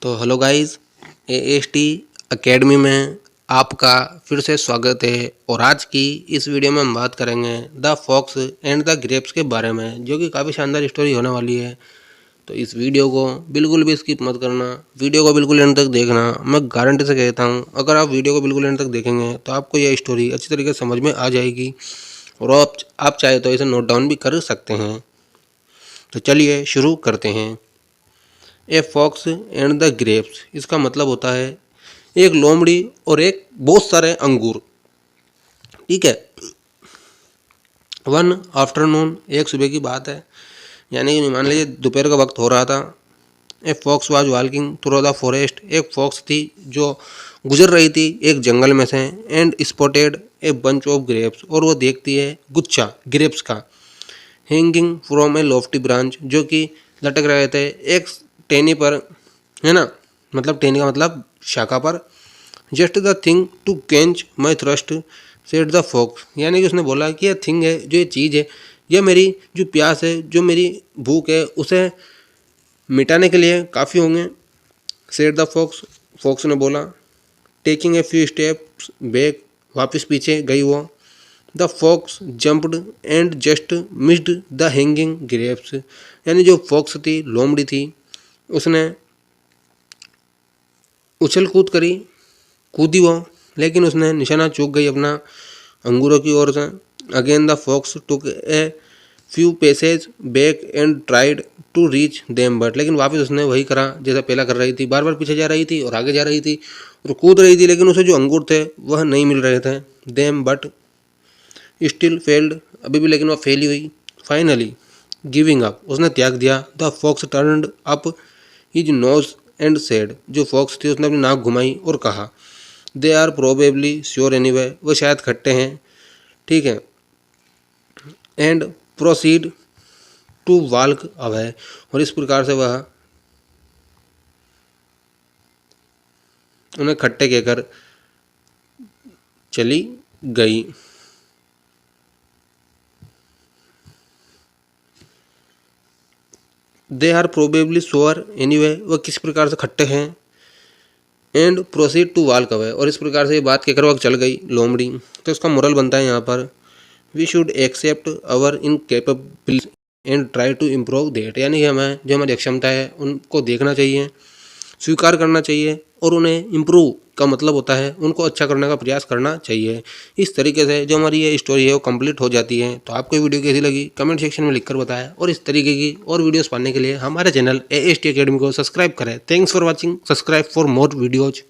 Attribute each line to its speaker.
Speaker 1: तो hello guys, AST academy में आपका फिर से स्वागत है। और आज की इस वीडियो में हम बात करेंगे the fox and the grapes के बारे में, जो कि काफ़ी शानदार स्टोरी होने वाली है। तो इस वीडियो को बिल्कुल भी स्किप मत करना, वीडियो को बिल्कुल एंड तक देखना। मैं गारंटी से कहता हूँ, अगर आप वीडियो को बिल्कुल एंड तक देखेंगे तो आपको यह स्टोरी अच्छी तरीके से समझ में आ जाएगी और आप चाहे तो इसे नोट डाउन भी कर सकते हैं। तो चलिए शुरू करते हैं। A fox and the grapes, इसका मतलब होता है एक लोमड़ी और एक बहुत सारे अंगूर। ठीक है। वन आफ्टरनून, एक सुबह की बात है, यानी कि मान लीजिए दोपहर का वक्त हो रहा था। A fox was walking through the forest, एक फॉक्स थी जो गुजर रही थी एक जंगल में से। And spotted a bunch of grapes, और वो देखती है गुच्छा ग्रेप्स का। Hanging from a lofty branch, जो कि लटक रहे थे एक टहनी पर, है ना, मतलब टहनी का मतलब शाखा पर। Just the thing to catch my thirst said the fox, यानी कि उसने बोला कि यह थिंग है, जो ये चीज़ है, यह मेरी जो प्यास है, जो मेरी भूख है, उसे मिटाने के लिए काफ़ी होंगे। सेड द फॉक्स, फॉक्स ने बोला। Taking a few steps back, वापस पीछे गई वो। The fox jumped and just missed the hanging grapes, यानी जो फॉक्स थी, लोमड़ी थी, उसने उछल कूद करी, कूदी वो, लेकिन उसने निशाना चूक गई अपना अंगूरों की ओर से। Again the fox took a few paces back and tried to reach them, but लेकिन वापस उसने वही करा जैसा पहला कर रही थी, बार बार पीछे जा रही थी और आगे जा रही थी और कूद रही थी, लेकिन उसे जो अंगूर थे वह नहीं मिल रहे थे। देम बट स्टिल फेल्ड, अभी भी लेकिन वह फेल ही हुई। फाइनली गिविंग अप, उसने त्याग दिया। The fox turned up his nose and said, जो फॉक्स थी उसने अपनी नाक घुमाई और कहा, they are probably sour anyway, वो शायद खट्टे हैं। ठीक है। And proceed to walk away, और इस प्रकार से वह उन्हें खट्टे कहकर चली गई। They are probably sour anyway, वह किस प्रकार से खट्टे हैं। And proceed to walk away, और इस प्रकार से ये बात कहकर वह चल गई लोमड़ी। तो इसका मोरल बनता है यहाँ पर, we should accept our incapability and try to improve that, यानी कि हमें जो हमारी अक्षमता है उनको देखना चाहिए, स्वीकार करना चाहिए, और उन्हें इम्प्रूव का मतलब होता है उनको अच्छा करने का प्रयास करना चाहिए। इस तरीके से जो हमारी ये स्टोरी है वो कंप्लीट हो जाती है। तो आपको ये वीडियो कैसी लगी कमेंट सेक्शन में लिखकर बताएं, और इस तरीके की और वीडियोस पाने के लिए हमारे चैनल AST एकेडमी को सब्सक्राइब करें। Thanks for watching, subscribe for more videos.